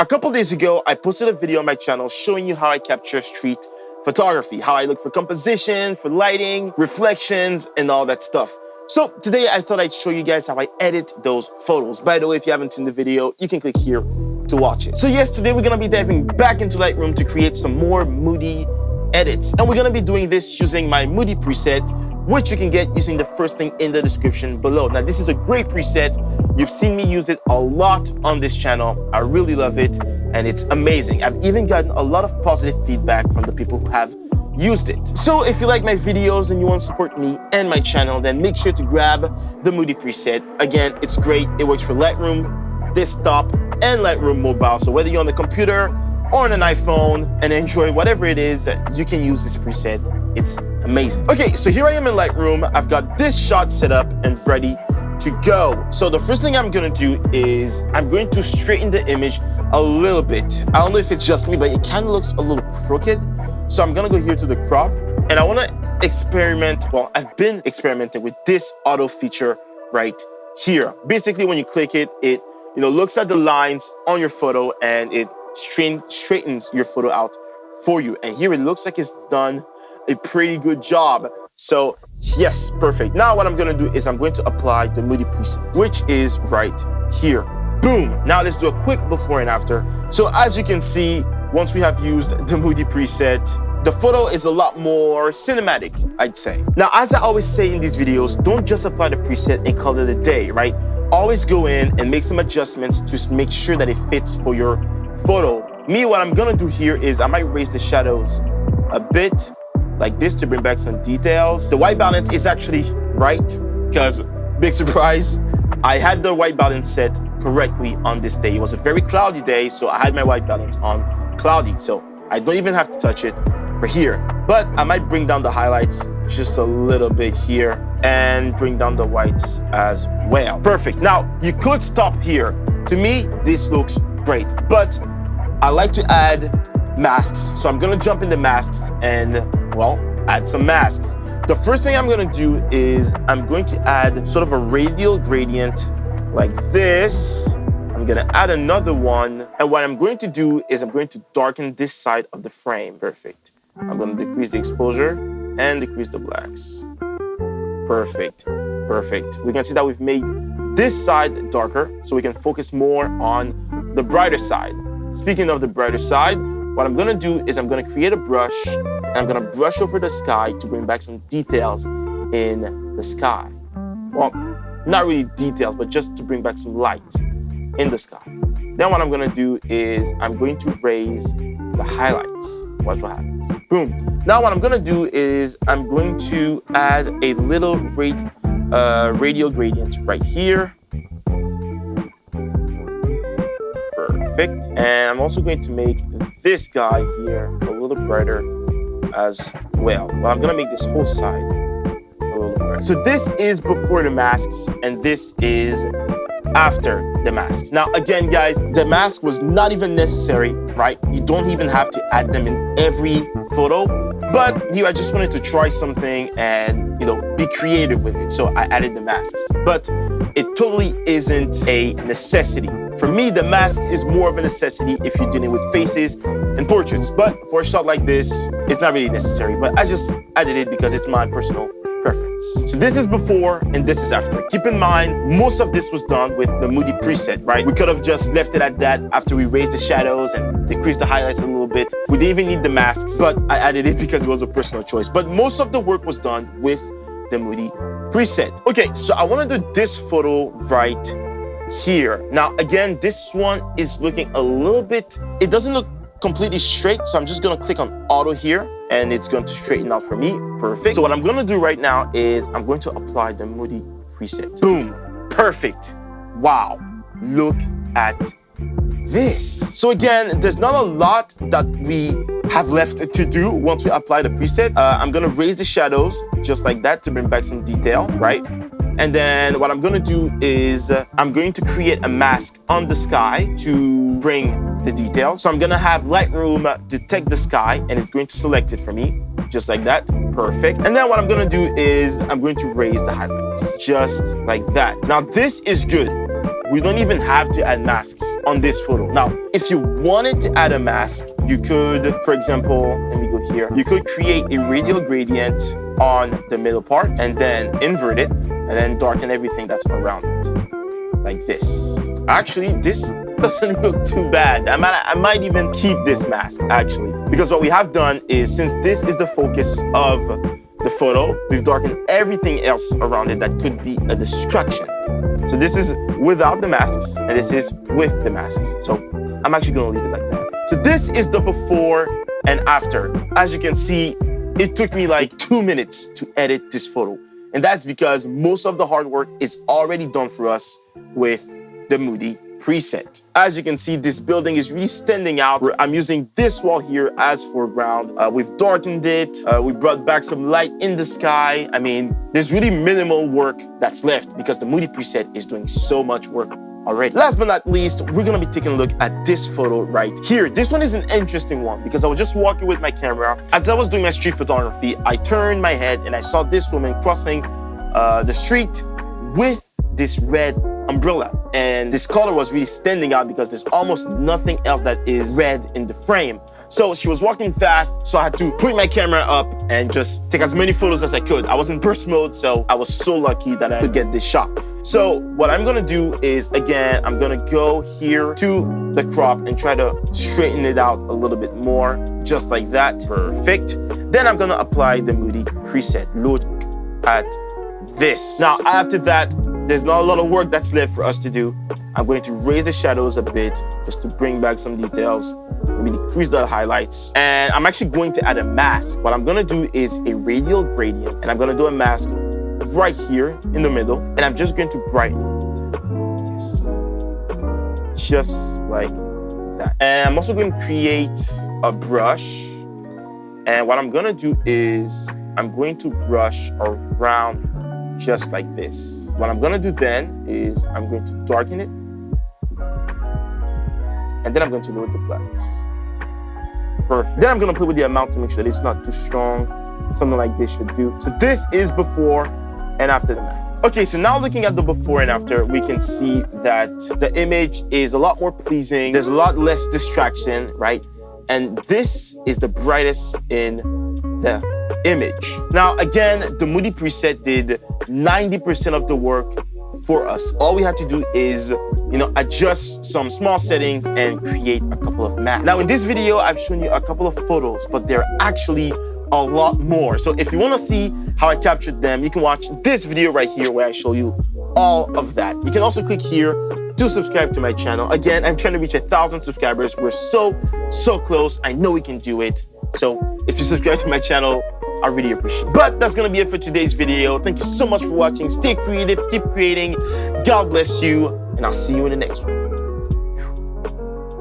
A couple days ago, I posted a video on my channel showing you how I capture street photography, how I look for composition, for lighting, reflections, and all that stuff. So today I thought I'd show you guys how I edit those photos. By the way, if you haven't seen the video, you can click here to watch it. So yes, today we're gonna be diving back into Lightroom to create some more Moody edits. And we're gonna be doing this using my Moody preset, which you can get using the first link in the description below. Now, this is a great preset. You've seen me use it a lot on this channel. I really love it, and it's amazing. I've even gotten a lot of positive feedback from the people who have used it. So if you like my videos and you want to support me and my channel, then make sure to grab the Moody preset. Again, it's great. It works for Lightroom desktop and Lightroom mobile. So whether you're on the computer or on an iPhone and enjoy whatever it is, you can use this preset. It's amazing. Okay, so here I am in Lightroom. I've got this shot set up and ready to go. So the first thing I'm gonna do is I'm going to straighten the image a little bit. I don't know if it's just me, but it kind of looks a little crooked. So I'm gonna go here to the crop, and I wanna experiment, well, I've been experimenting with this auto feature right here. Basically, when you click it, it looks at the lines on your photo and it straightens your photo out for you. And here it looks like it's done a pretty good job. So yes, perfect. Now what I'm gonna do is I'm going to apply the Moody preset, which is right here. Boom. Now let's do a quick before and after. So as you can see, once we have used the Moody preset, the photo is a lot more cinematic, I'd say. Now, as I always say in these videos, don't just apply the preset and call it a day, right? Always go in and make some adjustments to make sure that it fits for your photo. Me, what I'm gonna do here is I might raise the shadows a bit like this to bring back some details. The white balance is actually right, because big surprise, I had the white balance set correctly on this day. It was a very cloudy day, so I had my white balance on cloudy. So I don't even have to touch it for here. But I might bring down the highlights just a little bit here and bring down the whites as well. Perfect. Now, you could stop here. To me, this looks great, but I like to add masks. So I'm gonna jump into masks and, well, add some masks. The first thing I'm gonna do is I'm going to add sort of a radial gradient like this. I'm gonna add another one. And what I'm going to do is I'm going to darken this side of the frame. Perfect. I'm gonna decrease the exposure and decrease the blacks. Perfect, perfect. We can see that we've made this side darker so we can focus more on the brighter side. Speaking of the brighter side, what I'm gonna do is I'm gonna create a brush and I'm gonna brush over the sky to bring back some details in the sky. Well, not really details, but just to bring back some light in the sky. Then what I'm gonna do is I'm going to raise the highlights. Watch what happens. Boom. Now what I'm gonna do is I'm going to add a little radial gradient right here. Perfect. And I'm also going to make this guy here a little brighter as well. Well, I'm gonna make this whole side a little brighter. So this is before the masks, and this is after the masks. Now, again, guys, the mask was not even necessary, right? You don't even have to add them in every photo, but here I just wanted to try something and, be creative with it. So I added the masks, but it totally isn't a necessity. For me, the mask is more of a necessity if you're dealing with faces and portraits, but for a shot like this, it's not really necessary, but I just added it because it's my personal preference. So this is before and this is after. Keep in mind, most of this was done with the Moody preset, right? We could have just left it at that after we raised the shadows and decreased the highlights a little bit. We didn't even need the masks, but I added it because it was a personal choice. But most of the work was done with the Moody preset. Okay, so I want to do this photo right here. Now, again, this one is looking a little bit, it doesn't look completely straight, so I'm just gonna click on auto here and it's going to straighten out for me. Perfect. So what I'm gonna do right now is I'm going to apply the Moody preset. Boom, perfect. Wow, look at this. So again, there's not a lot that we have left to do once we apply the preset. I'm gonna raise the shadows just like that to bring back some detail, right? And then what I'm gonna do is I'm going to create a mask on the sky to bring the detail. So I'm gonna have Lightroom detect the sky and it's going to select it for me, just like that. Perfect. And then what I'm gonna do is I'm going to raise the highlights, just like that. Now this is good. we don't even have to add masks on this photo. Now, if you wanted to add a mask, you could, for example, let me go here. You could create a radial gradient on the middle part and then invert it and then darken everything that's around it, like this. Actually, this doesn't look too bad. I might even keep this mask, actually, because what we have done is, since this is the focus of the photo, we've darkened everything else around it that could be a distraction. So this is without the masks, and this is with the masks. So I'm actually gonna leave it like that. So this is the before and after. As you can see, it took me like 2 minutes to edit this photo. And that's because most of the hard work is already done for us with the Moody preset. As you can see, this building is really standing out. I'm using this wall here as foreground. We've darkened it. We brought back some light in the sky. I mean, there's really minimal work that's left because the Moody preset is doing so much work already. Last but not least, we're gonna be taking a look at this photo right here. This one is an interesting one because I was just walking with my camera. As I was doing my street photography, I turned my head and I saw this woman crossing the street with this red umbrella, and this color was really standing out because there's almost nothing else that is red in the frame. So she was walking fast, so I had to put my camera up and just take as many photos as I could. I was in burst mode, so I was so lucky that I could get this shot. So what I'm gonna do is, again, I'm gonna go here to the crop and try to straighten it out a little bit more, just like that. Perfect. Then I'm gonna apply the Moody preset. Look at this. Now, after that, there's not a lot of work that's left for us to do. I'm going to raise the shadows a bit just to bring back some details, maybe decrease the highlights. And I'm actually going to add a mask. What I'm gonna do is a radial gradient, and I'm gonna do a mask right here in the middle, and I'm just going to brighten it. Yes. Just like that. And I'm also going to create a brush. And what I'm gonna do is I'm going to brush around just like this. What I'm gonna do then is I'm going to darken it, and then I'm going to lower the blacks. Perfect. Then I'm gonna play with the amount to make sure that it's not too strong. Something like this should do. So this is before and after the masks. Okay, so now looking at the before and after, we can see that the image is a lot more pleasing. There's a lot less distraction, right? And this is the brightest in the image. Now, again, the Moody preset did 90% of the work for us. All we had to do is, adjust some small settings and create a couple of masks. Now, in this video, I've shown you a couple of photos, but there are actually a lot more. So if you want to see how I captured them, you can watch this video right here where I show you all of that. You can also click here to subscribe to my channel. Again, I'm trying to reach 1,000 subscribers. We're so close. I know we can do it. So if you subscribe to my channel, I really appreciate it. But that's gonna be it for today's video. Thank you so much for watching. Stay creative, keep creating. God bless you, and I'll see you in the next one.